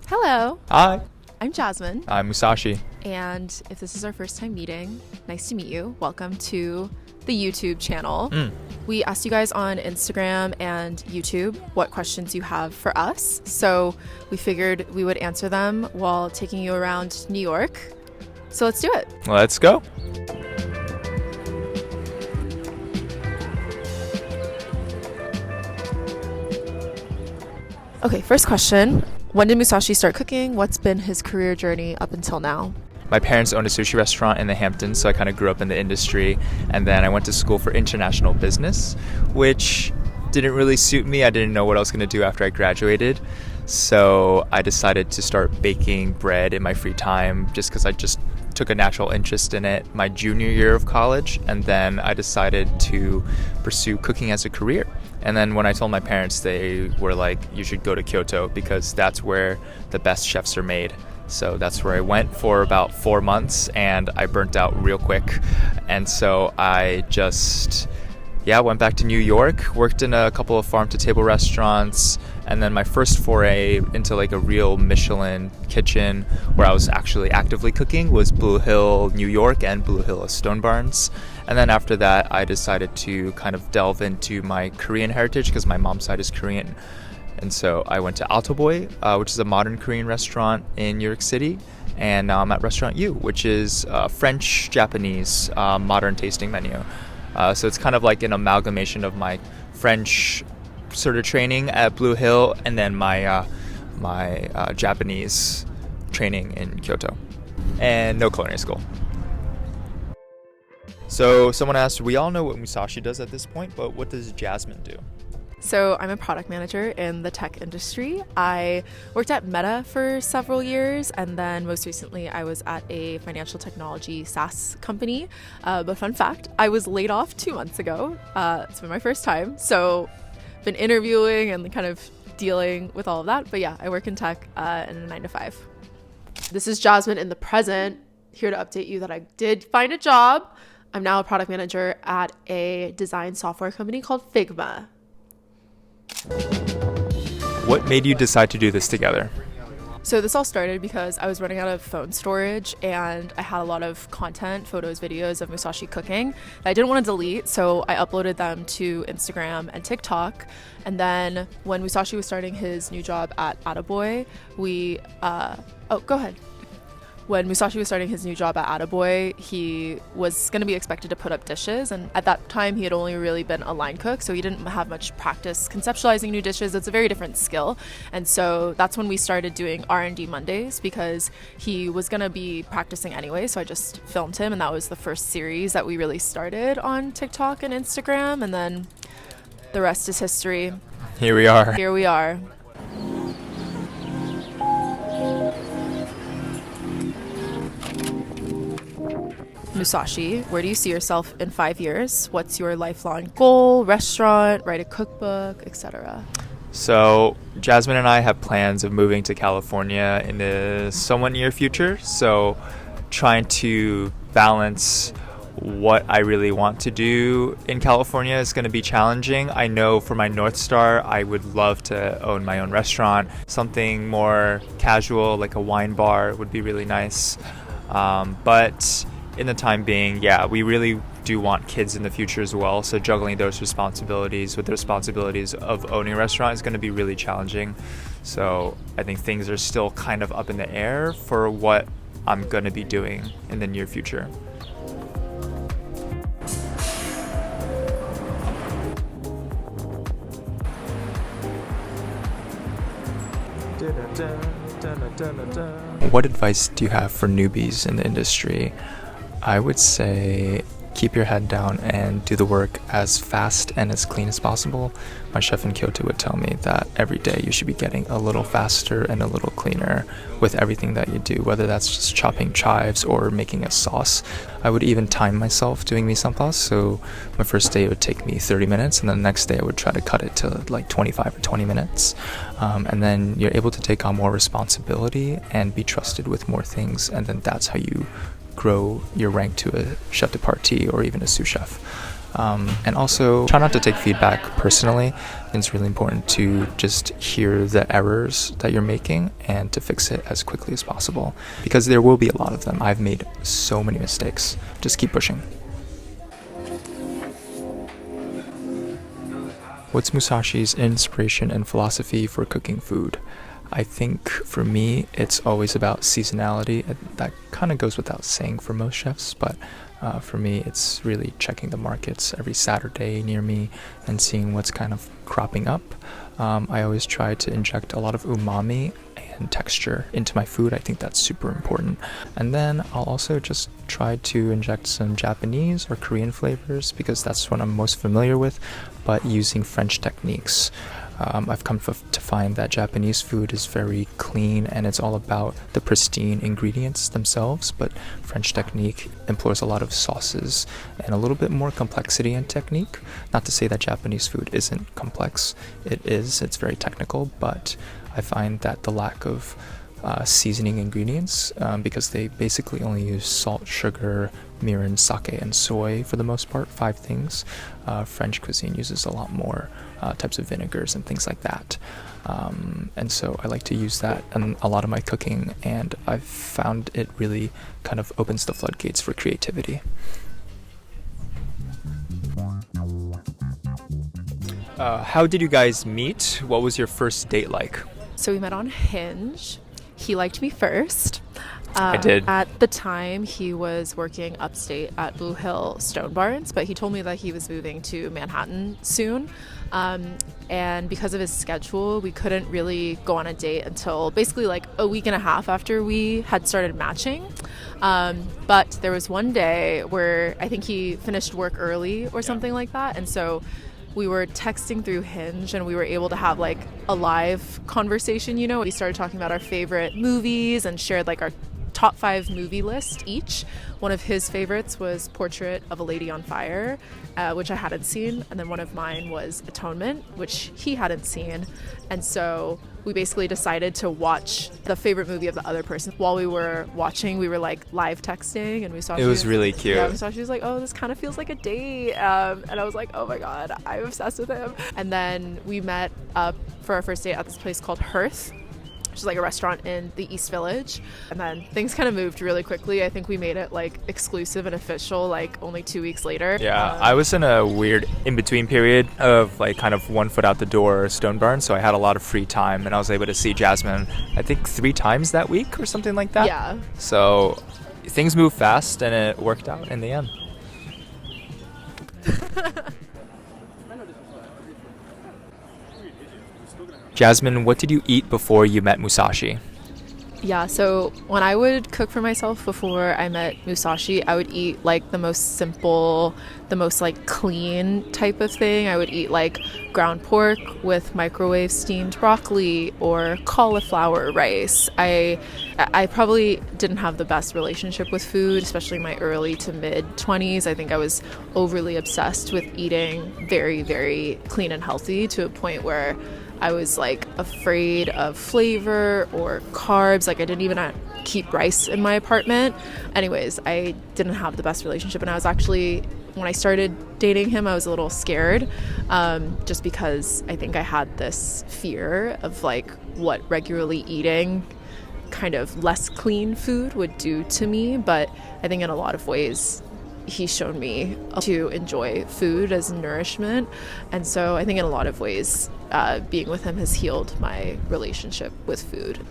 Hello, Hi, I'm Jasmine, I'm Musashi. and if this is our first time meeting, nice to meet you. Welcome to the YouTube channel. We asked you guys on Instagram and YouTube what questions you have for us, so we figured we would answer them while taking you around New York. So let's do it. Let's go. Okay, first question. When did Musashi start cooking? What's been his career journey up until now? My parents owned a sushi restaurant in the Hamptons, so I kind of grew up in the industry. And then I went to school for international business, which didn't really suit me. I didn't know what I was going to do after I graduated. So I decided to start baking bread in my free time just because I just took a natural interest in it my junior year of college. And then I decided to pursue cooking as a career. And then when I told my parents, they were like, you should go to Kyoto because that's where the best chefs are made. So that's where I went for about 4 months and I burnt out real quick. And so I just, went back to New York, worked in a couple of farm-to-table restaurants, and then my first foray into like a real Michelin kitchen where I was actually actively cooking was Blue Hill, New York, and Blue Hill of Stone Barns. And then after that, I decided to kind of delve into my Korean heritage because my mom's side is Korean. And so I went to Alto Boy, which is a modern Korean restaurant in New York City. And now I'm at Restaurant U, which is a French-Japanese modern tasting menu. So it's kind of like an amalgamation of my French sort of training at Blue Hill and then my Japanese training in Kyoto. And no culinary school. So someone asked, we all know what Musashi does at this point, but what does Jasmine do? So I'm a product manager in the tech industry. I worked at Meta for several years, and then most recently I was at a financial technology SaaS company. But fun fact, I was laid off 2 months ago. It's been my first time, so been interviewing and kind of dealing with all of that. But yeah, I work in tech in a 9 to 5. This is Jasmine in the present, here to update you that I did find a job. I'm now a product manager at a design software company called Figma. What made you decide to do this together? So this all started because I was running out of phone storage and I had a lot of content, photos, videos of Musashi cooking that I didn't want to delete, so I uploaded them to Instagram and TikTok. And then when Musashi was starting his new job at Attaboy, go ahead. When Musashi was starting his new job at Attaboy, he was going to be expected to put up dishes, and at that time he had only really been a line cook, so he didn't have much practice conceptualizing new dishes. It's a very different skill, and so that's when we started doing R&D Mondays because he was going to be practicing anyway, so I just filmed him, and that was the first series that we really started on TikTok and Instagram, and then the rest is history. Here we are. Here we are. Musashi, where do you see yourself in 5 years? What's your lifelong goal, restaurant, write a cookbook, etc.? So Jasmine and I have plans of moving to California in the somewhat near future. So trying to balance what I really want to do in California is going to be challenging. I know for my North Star, I would love to own my own restaurant. Something more casual, like a wine bar, would be really nice. But in the time being, we really do want kids in the future as well. So juggling those responsibilities with the responsibilities of owning a restaurant is going to be really challenging. So I think things are still kind of up in the air for what I'm going to be doing in the near future. What advice do you have for newbies in the industry? I would say keep your head down and do the work as fast and as clean as possible. My chef in Kyoto would tell me that every day you should be getting a little faster and a little cleaner with everything that you do, whether that's just chopping chives or making a sauce. I would even time myself doing mise en place, so my first day it would take me 30 minutes and then the next day I would try to cut it to like 25 or 20 minutes. And then you're able to take on more responsibility and be trusted with more things, and then that's how you grow your rank to a chef de partie or even a sous chef. And also try not to take feedback personally. I think it's really important to just hear the errors that you're making and to fix it as quickly as possible, because there will be a lot of them. I've made so many mistakes. Just keep pushing. What's Musashi's inspiration and philosophy for cooking food? I think for me, it's always about seasonality. That kind of goes without saying for most chefs, but for me, it's really checking the markets every Saturday near me and seeing what's kind of cropping up. I always try to inject a lot of umami and texture into my food. I think that's super important. And then I'll also just try to inject some Japanese or Korean flavors because that's what I'm most familiar with, but using French techniques. I've come to find that Japanese food is very clean and it's all about the pristine ingredients themselves, but French technique employs a lot of sauces and a little bit more complexity in technique. Not to say that Japanese food isn't complex, it's very technical, but I find that the lack of seasoning ingredients, because they basically only use salt, sugar, mirin, sake, and soy for the most part, 5 things. French cuisine uses a lot more types of vinegars and things like that. And so I like to use that in a lot of my cooking, and I've found it really kind of opens the floodgates for creativity. How did you guys meet? What was your first date like? So we met on Hinge. He liked me first. I did. At the time, he was working upstate at Blue Hill Stone Barns, but he told me that he was moving to Manhattan soon. And because of his schedule, we couldn't really go on a date until basically like a week and a half after we had started matching. But there was one day where I think he finished work early or something like that. And so we were texting through Hinge and we were able to have like a live conversation, you know. We started talking about our favorite movies and shared like our top 5 movie list each. One of his favorites was Portrait of a Lady on Fire, which I hadn't seen, and then one of mine was Atonement, which he hadn't seen. And so we basically decided to watch the favorite movie of the other person. While we were watching, we were like live texting, and Musashi It was really cute. Yeah, Musashi was like, "Oh, this kind of feels like a date," and I was like, "Oh my god, I'm obsessed with him." And then we met up for our first date at this place called Hearth, which is like a restaurant in the East Village. And then things kind of moved really quickly. I think we made it like exclusive and official like only 2 weeks later. Yeah, I was in a weird in-between period of like kind of one foot out the door Stone Barn, so I had a lot of free time and I was able to see Jasmine I think 3 times that week or something like that. Yeah. So things moved fast and it worked out in the end. Jasmine, what did you eat before you met Musashi? Yeah, so when I would cook for myself before I met Musashi, I would eat like the most simple, the most like clean type of thing. I would eat like ground pork with microwave steamed broccoli or cauliflower rice. I probably didn't have the best relationship with food, especially in my early to mid 20s. I think I was overly obsessed with eating very, very clean and healthy to a point where I was like afraid of flavor or carbs. Like I didn't even keep rice in my apartment. Anyways, I didn't have the best relationship, and I was actually, when I started dating him, I was a little scared, just because I think I had this fear of like what regularly eating kind of less clean food would do to me. But I think in a lot of ways he's shown me to enjoy food as nourishment, and so I think in a lot of ways being with him has healed my relationship with food.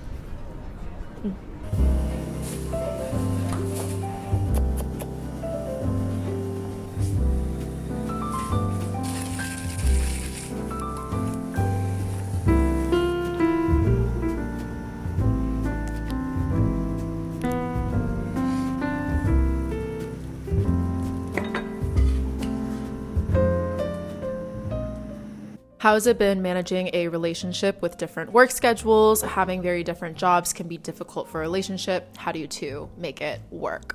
How has it been managing a relationship with different work schedules? Having very different jobs can be difficult for a relationship. How do you two make it work?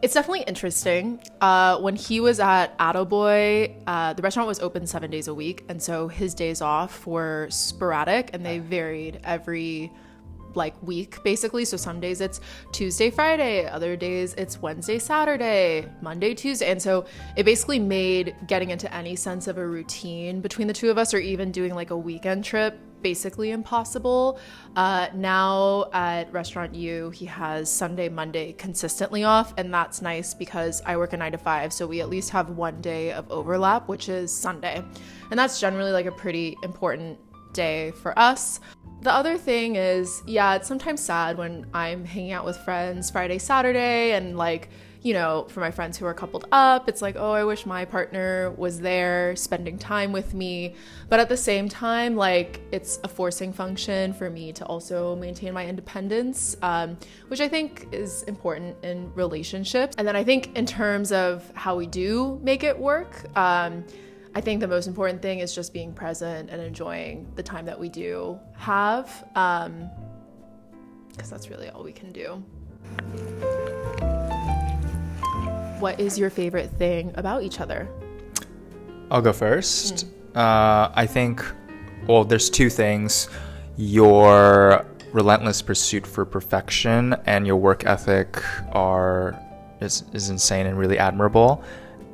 It's definitely interesting. When he was at Attaboy, the restaurant was open 7 days a week, and so his days off were sporadic, and they varied every like week basically. So some days it's Tuesday, Friday, other days it's Wednesday, Saturday, Monday, Tuesday. And so it basically made getting into any sense of a routine between the two of us, or even doing like a weekend trip, basically impossible. Now at Restaurant U, he has Sunday, Monday consistently off, and that's nice because I work a 9 to 5, so we at least have one day of overlap, which is Sunday. And that's generally like a pretty important day for us. The other thing is, yeah, it's sometimes sad when I'm hanging out with friends Friday, Saturday, and like, you know, for my friends who are coupled up, it's like, oh, I wish my partner was there spending time with me. But at the same time, like, it's a forcing function for me to also maintain my independence, which I think is important in relationships. And then I think in terms of how we do make it work, I think the most important thing is just being present and enjoying the time that we do have, because that's really all we can do. What is your favorite thing about each other? I'll go first. I think, well, there's two things. Your relentless pursuit for perfection and your work ethic is insane and really admirable.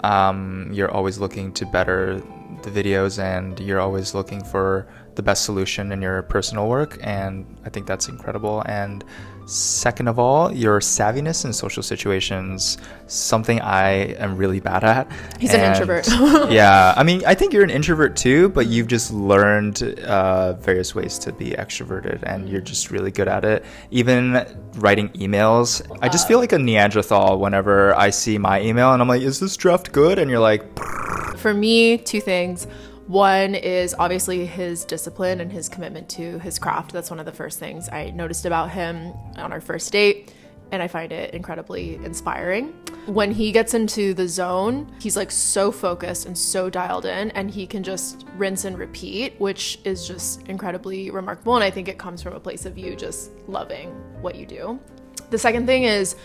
You're always looking to better the videos, and you're always looking for the best solution in your personal work, and I think that's incredible. And second of all, your savviness in social situations, something I am really bad at. He's an introvert. Yeah, I mean, I think you're an introvert too, but you've just learned various ways to be extroverted, and you're just really good at it. Even writing emails, I just feel like a Neanderthal whenever I see my email and I'm like, is this draft good? And you're like... For me, two things. One is obviously his discipline and his commitment to his craft. That's one of the first things I noticed about him on our first date, and I find it incredibly inspiring. When he gets into the zone, he's like so focused and so dialed in, and he can just rinse and repeat, which is just incredibly remarkable. And I think it comes from a place of you just loving what you do. The second thing is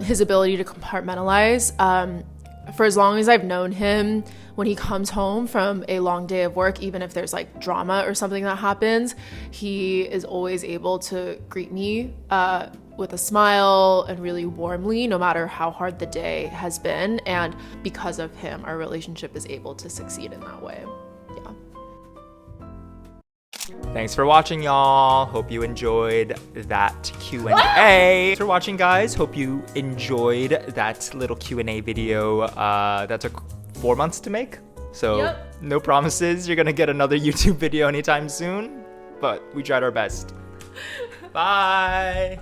his ability to compartmentalize. For as long as I've known him, when he comes home from a long day of work, even if there's like drama or something that happens, he is always able to greet me with a smile and really warmly, no matter how hard the day has been. And because of him, our relationship is able to succeed in that way. Yeah. Thanks for watching, y'all. Hope you enjoyed that Q&A. Thanks for watching, guys. Hope you enjoyed that little Q&A video that took 4 months to make. So No promises you're gonna get another YouTube video anytime soon, but we tried our best. Bye.